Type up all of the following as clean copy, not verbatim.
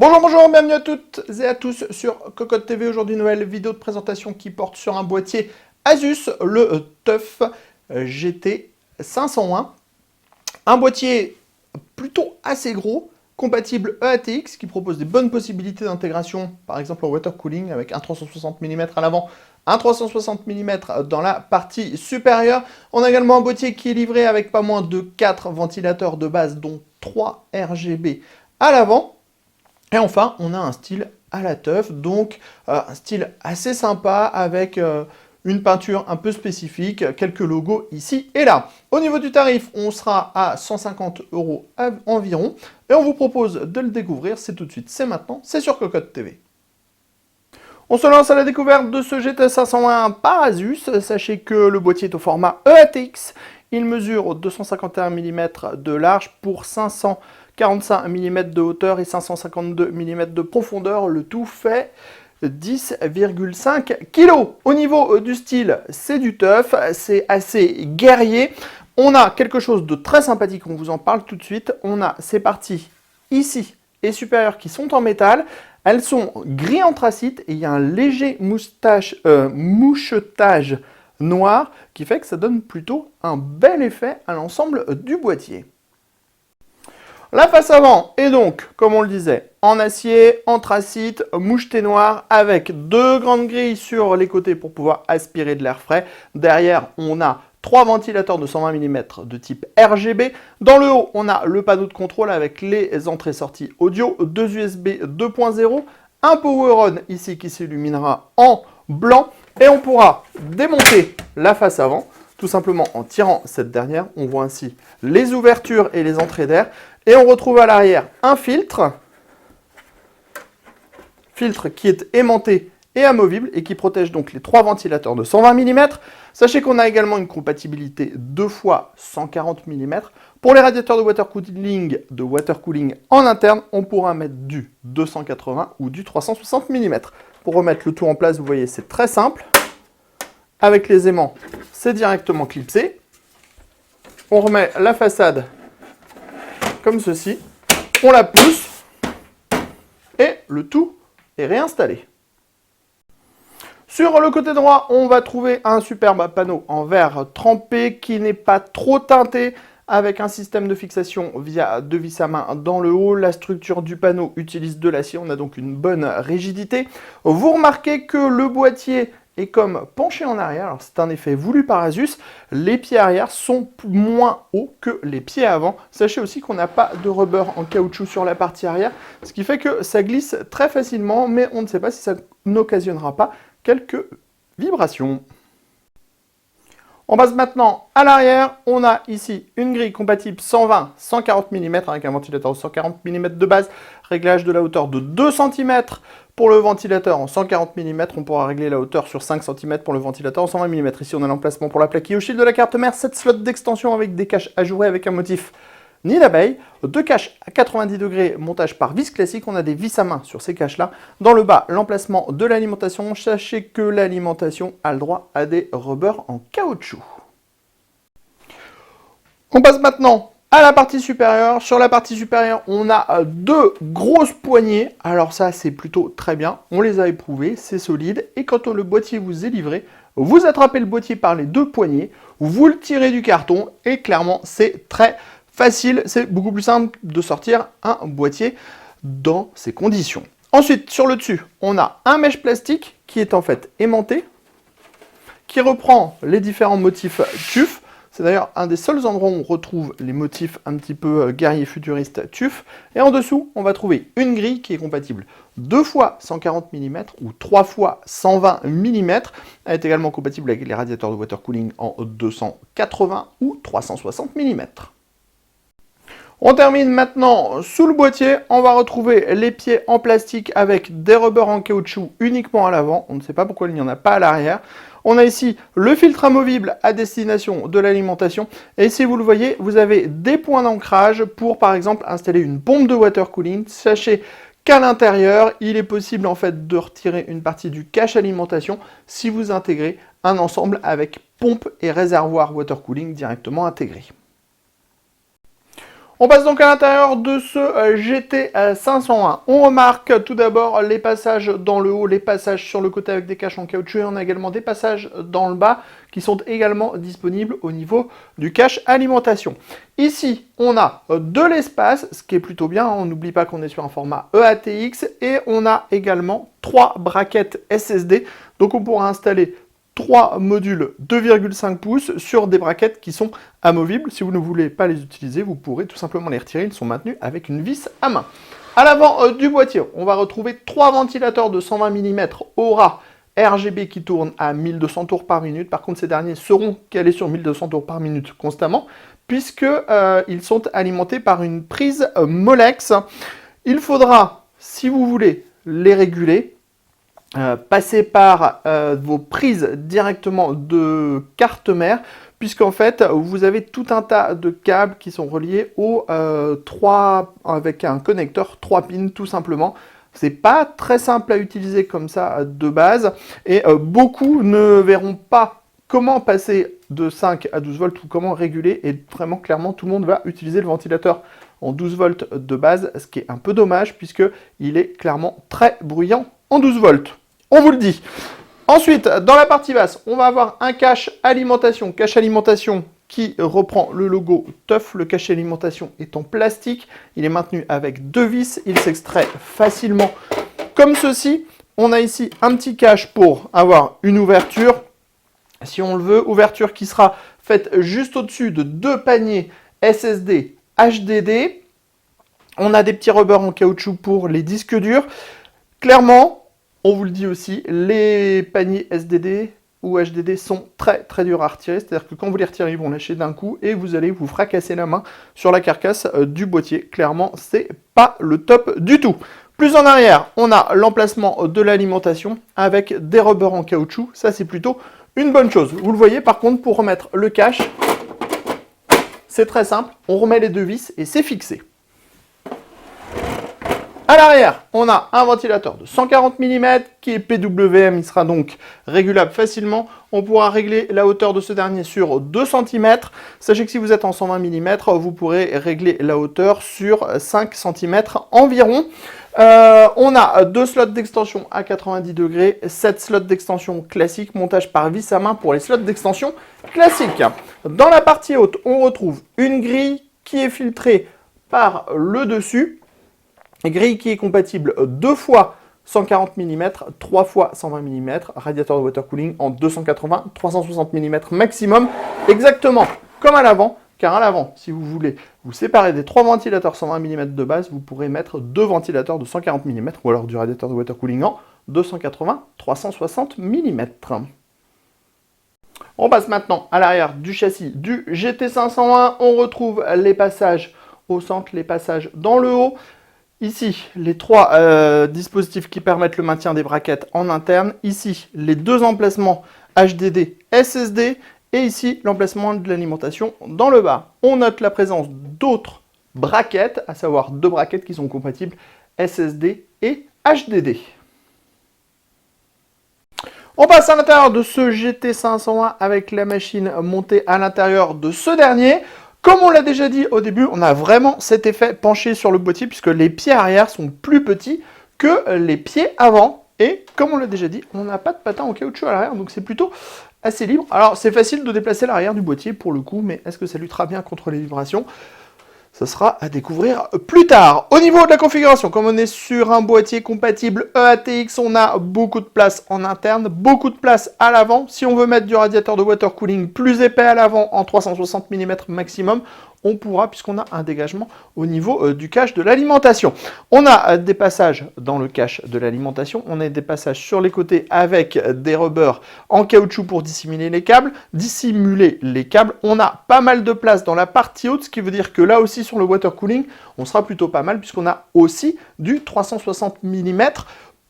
Bonjour, bienvenue à toutes et à tous sur Cocotte TV. Aujourd'hui, nouvelle vidéo de présentation qui porte sur un boîtier Asus, le TUF GT 501. Un boîtier plutôt assez gros, compatible EATX, qui propose des bonnes possibilités d'intégration, par exemple en water cooling, avec un 360 mm à l'avant, un 360 mm dans la partie supérieure. On a également un boîtier qui est livré avec pas moins de 4 ventilateurs de base, dont 3 RGB à l'avant. Et enfin, on a un style à la TUF, donc un style assez sympa avec une peinture un peu spécifique, quelques logos ici et là. Au niveau du tarif, on sera à 150 € environ, et on vous propose de le découvrir, c'est tout de suite, c'est maintenant, c'est sur Cocotte TV. On se lance à la découverte de ce GT 501 par Asus. Sachez que le boîtier est au format EATX. Il mesure 251 mm de large pour 545 mm de hauteur et 552 mm de profondeur. Le tout fait 10,5 kg. Au niveau du style, c'est du TUF, c'est assez guerrier. On a quelque chose de très sympathique, on vous en parle tout de suite. On a ces parties ici et supérieures qui sont en métal. Elles sont gris anthracite et il y a un léger mouchetage noir qui fait que ça donne plutôt un bel effet à l'ensemble du boîtier. La face avant est donc, comme on le disait, en acier, anthracite, moucheté noir, avec deux grandes grilles sur les côtés pour pouvoir aspirer de l'air frais. Derrière, on a 3 ventilateurs de 120 mm de type RGB. Dans le haut, on a le panneau de contrôle avec les entrées-sorties audio, 2 USB 2.0, un power on ici qui s'illuminera en blanc, et on pourra démonter la face avant, tout simplement en tirant cette dernière. On voit ainsi les ouvertures et les entrées d'air. Et on retrouve à l'arrière un filtre qui est aimanté et amovible et qui protège donc les 3 ventilateurs de 120 mm. Sachez qu'on a également une compatibilité 2 fois 140 mm. Pour les radiateurs de water cooling en interne, on pourra mettre du 280 ou du 360 mm. Pour remettre le tout en place, vous voyez, c'est très simple. Avec les aimants, c'est directement clipsé. On remet la façade comme ceci, on la pousse et le tout est réinstallé. Sur le côté droit, on va trouver un superbe panneau en verre trempé qui n'est pas trop teinté, avec un système de fixation via 2 vis à main dans le haut. La structure du panneau utilise de l'acier, on a donc une bonne rigidité. Vous remarquez que le boîtier est comme penché en arrière, alors c'est un effet voulu par Asus. Les pieds arrière sont moins hauts que les pieds avant. Sachez aussi qu'on n'a pas de rubber en caoutchouc sur la partie arrière, ce qui fait que ça glisse très facilement, mais on ne sait pas si ça n'occasionnera pas quelques vibrations. On passe maintenant à l'arrière. On a ici une grille compatible 120-140 mm avec un ventilateur de 140 mm de base, réglage de la hauteur de 2 cm pour le ventilateur en 140 mm. On pourra régler la hauteur sur 5 cm pour le ventilateur en 120 mm. Ici, on a l'emplacement pour la plaque IO-Shield de la carte mère, 7 slots d'extension avec des caches ajourées avec un motif nid d'abeille, 2 caches à 90 degrés, montage par vis classique. On a des vis à main sur ces caches-là. Dans le bas, l'emplacement de l'alimentation. Sachez que l'alimentation a le droit à des rubbers en caoutchouc. On passe maintenant à la partie supérieure. Sur la partie supérieure, on a 2 grosses poignées. Alors ça, c'est plutôt très bien. On les a éprouvées, c'est solide. Et quand le boîtier vous est livré, vous attrapez le boîtier par les 2 poignées, vous le tirez du carton et clairement, c'est très facile. C'est beaucoup plus simple de sortir un boîtier dans ces conditions. Ensuite, sur le dessus, on a un mèche plastique qui est en fait aimanté, qui reprend les différents motifs TUF. C'est d'ailleurs un des seuls endroits où on retrouve les motifs un petit peu guerriers futuristes TUF. Et en dessous, on va trouver une grille qui est compatible 2 fois 140 mm ou 3 fois 120 mm. Elle est également compatible avec les radiateurs de water cooling en 280 ou 360 mm. On termine maintenant sous le boîtier. On va retrouver les pieds en plastique avec des rubbers en caoutchouc uniquement à l'avant. On ne sait pas pourquoi il n'y en a pas à l'arrière. On a ici le filtre amovible à destination de l'alimentation. Et si vous le voyez, vous avez des points d'ancrage pour, par exemple, installer une pompe de water cooling. Sachez qu'à l'intérieur, il est possible en fait de retirer une partie du cache alimentation si vous intégrez un ensemble avec pompe et réservoir water cooling directement intégrés. On passe donc à l'intérieur de ce GT501. On remarque tout d'abord les passages dans le haut, les passages sur le côté avec des caches en caoutchouc. Et on a également des passages dans le bas qui sont également disponibles au niveau du cache alimentation. Ici, on a de l'espace, ce qui est plutôt bien. On n'oublie pas qu'on est sur un format EATX. Et on a également 3 braquettes SSD. Donc on pourra installer 3 modules 2,5 pouces sur des braquettes qui sont amovibles. Si vous ne voulez pas les utiliser, vous pourrez tout simplement les retirer. Ils sont maintenus avec une vis à main. À l'avant du boîtier, on va retrouver 3 ventilateurs de 120 mm Aura RGB qui tournent à 1200 tours par minute. Par contre, ces derniers seront calés sur 1200 tours par minute constamment, puisque ils sont alimentés par une prise Molex. Il faudra, si vous voulez les réguler, passer par vos prises directement de carte mère, puisqu'en fait, vous avez tout un tas de câbles qui sont reliés aux 3, avec un connecteur 3 pins, tout simplement. C'est pas très simple à utiliser comme ça de base, et beaucoup ne verront pas comment passer de 5 à 12 volts ou comment réguler, et vraiment, clairement, tout le monde va utiliser le ventilateur en 12 volts de base, ce qui est un peu dommage, puisqu'il est clairement très bruyant en 12 volts. On vous le dit. Ensuite, dans la partie basse, on va avoir un cache alimentation. Cache alimentation qui reprend le logo TUF. Le cache alimentation est en plastique. Il est maintenu avec 2 vis. Il s'extrait facilement comme ceci. On a ici un petit cache pour avoir une ouverture, si on le veut. Ouverture qui sera faite juste au-dessus de 2 paniers SSD HDD. On a des petits rubbers en caoutchouc pour les disques durs. Clairement, on vous le dit aussi, les paniers SDD ou HDD sont très très durs à retirer. C'est-à-dire que quand vous les retirez, ils vont lâcher d'un coup et vous allez vous fracasser la main sur la carcasse du boîtier. Clairement, c'est pas le top du tout. Plus en arrière, on a l'emplacement de l'alimentation avec des rubbers en caoutchouc. Ça, c'est plutôt une bonne chose. Vous le voyez, par contre, pour remettre le cache, c'est très simple. On remet les 2 vis et c'est fixé. À l'arrière, on a un ventilateur de 140 mm qui est PWM, il sera donc régulable facilement. On pourra régler la hauteur de ce dernier sur 2 cm. Sachez que si vous êtes en 120 mm, vous pourrez régler la hauteur sur 5 cm environ. On a 2 slots d'extension à 90 degrés, 7 slots d'extension classique, montage par vis à main pour les slots d'extension classiques. Dans la partie haute, on retrouve une grille qui est filtrée par le dessus. Grille qui est compatible 2 fois 140 mm, 3 fois 120 mm, radiateur de water cooling en 280, 360 mm maximum, exactement comme à l'avant, car à l'avant, si vous voulez vous séparer des 3 ventilateurs 120 mm de base, vous pourrez mettre 2 ventilateurs de 140 mm, ou alors du radiateur de water cooling en 280, 360 mm. On passe maintenant à l'arrière du châssis du GT501, on retrouve les passages au centre, les passages dans le haut. Ici, les 3 dispositifs qui permettent le maintien des braquettes en interne. Ici, les 2 emplacements HDD SSD. Et ici, l'emplacement de l'alimentation dans le bas. On note la présence d'autres braquettes, à savoir 2 braquettes qui sont compatibles SSD et HDD. On passe à l'intérieur de ce GT501 avec la machine montée à l'intérieur de ce dernier. Comme on l'a déjà dit au début, on a vraiment cet effet penché sur le boîtier puisque les pieds arrière sont plus petits que les pieds avant. Et comme on l'a déjà dit, on n'a pas de patin en caoutchouc à l'arrière, donc c'est plutôt assez libre. Alors c'est facile de déplacer l'arrière du boîtier pour le coup, mais est-ce que ça luttera bien contre les vibrations ? Ça sera à découvrir plus tard. Au niveau de la configuration, comme on est sur un boîtier compatible EATX, on a beaucoup de place en interne, beaucoup de place à l'avant. Si on veut mettre du radiateur de water cooling plus épais à l'avant en 360 mm maximum, on pourra puisqu'on a un dégagement au niveau du cache de l'alimentation. On a des passages dans le cache de l'alimentation, on a des passages sur les côtés avec des rubbers en caoutchouc pour dissimuler les câbles. On a pas mal de place dans la partie haute, ce qui veut dire que là aussi sur le water cooling, on sera plutôt pas mal puisqu'on a aussi du 360 mm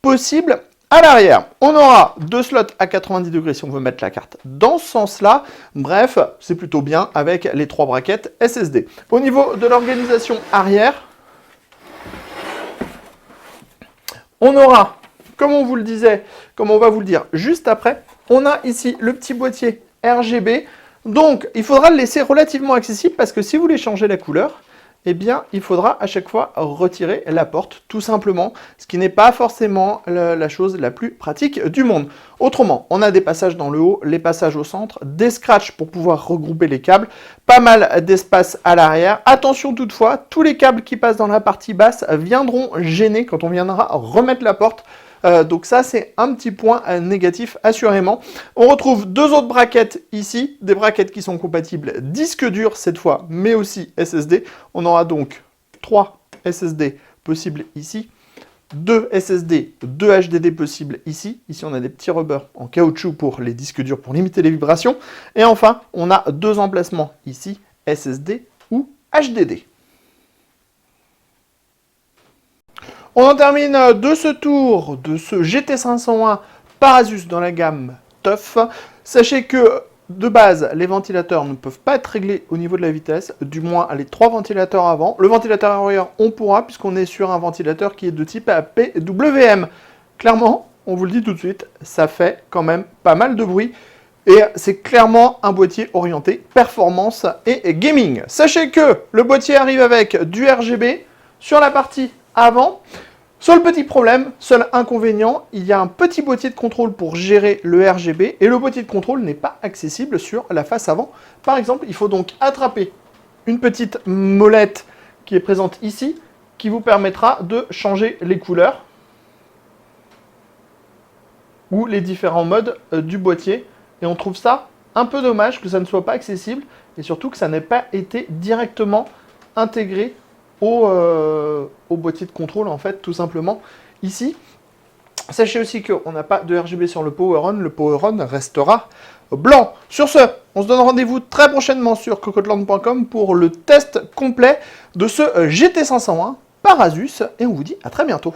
possible. À l'arrière, on aura 2 slots à 90 degrés si on veut mettre la carte dans ce sens-là. Bref, c'est plutôt bien avec les 3 braquettes SSD. Au niveau de l'organisation arrière, on aura, comme on vous le disait, comme on va vous le dire juste après, on a ici le petit boîtier RGB. Donc, il faudra le laisser relativement accessible parce que si vous voulez changer la couleur, eh bien, il faudra à chaque fois retirer la porte, tout simplement, ce qui n'est pas forcément la chose la plus pratique du monde. Autrement, on a des passages dans le haut, les passages au centre, des scratchs pour pouvoir regrouper les câbles, pas mal d'espace à l'arrière. Attention toutefois, tous les câbles qui passent dans la partie basse viendront gêner quand on viendra remettre la porte. Donc ça, c'est un petit point négatif, assurément. On retrouve deux autres braquettes ici, des braquettes qui sont compatibles disque dur cette fois, mais aussi SSD. On aura donc 3 SSD possibles ici, 2 SSD, 2 HDD possibles ici. Ici, on a des petits rubbers en caoutchouc pour les disques durs pour limiter les vibrations. Et enfin, on a deux emplacements ici, SSD ou HDD. On en termine de ce tour de ce GT501 par Asus dans la gamme TUF. Sachez que de base, les ventilateurs ne peuvent pas être réglés au niveau de la vitesse, du moins les 3 ventilateurs avant. Le ventilateur arrière, on pourra, puisqu'on est sur un ventilateur qui est de type PWM. Clairement, on vous le dit tout de suite, ça fait quand même pas mal de bruit. Et c'est clairement un boîtier orienté performance et gaming. Sachez que le boîtier arrive avec du RGB sur la partie avant. Seul petit problème, seul inconvénient, il y a un petit boîtier de contrôle pour gérer le RGB et le boîtier de contrôle n'est pas accessible sur la face avant. Par exemple, il faut donc attraper une petite molette qui est présente ici, qui vous permettra de changer les couleurs ou les différents modes du boîtier. Et on trouve ça un peu dommage que ça ne soit pas accessible et surtout que ça n'ait pas été directement intégré au boîtier de contrôle, en fait, tout simplement, ici. Sachez aussi qu'on n'a pas de RGB sur le Power On restera blanc. Sur ce, on se donne rendez-vous très prochainement sur cocoteland.com pour le test complet de ce GT501 par Asus, et on vous dit à très bientôt.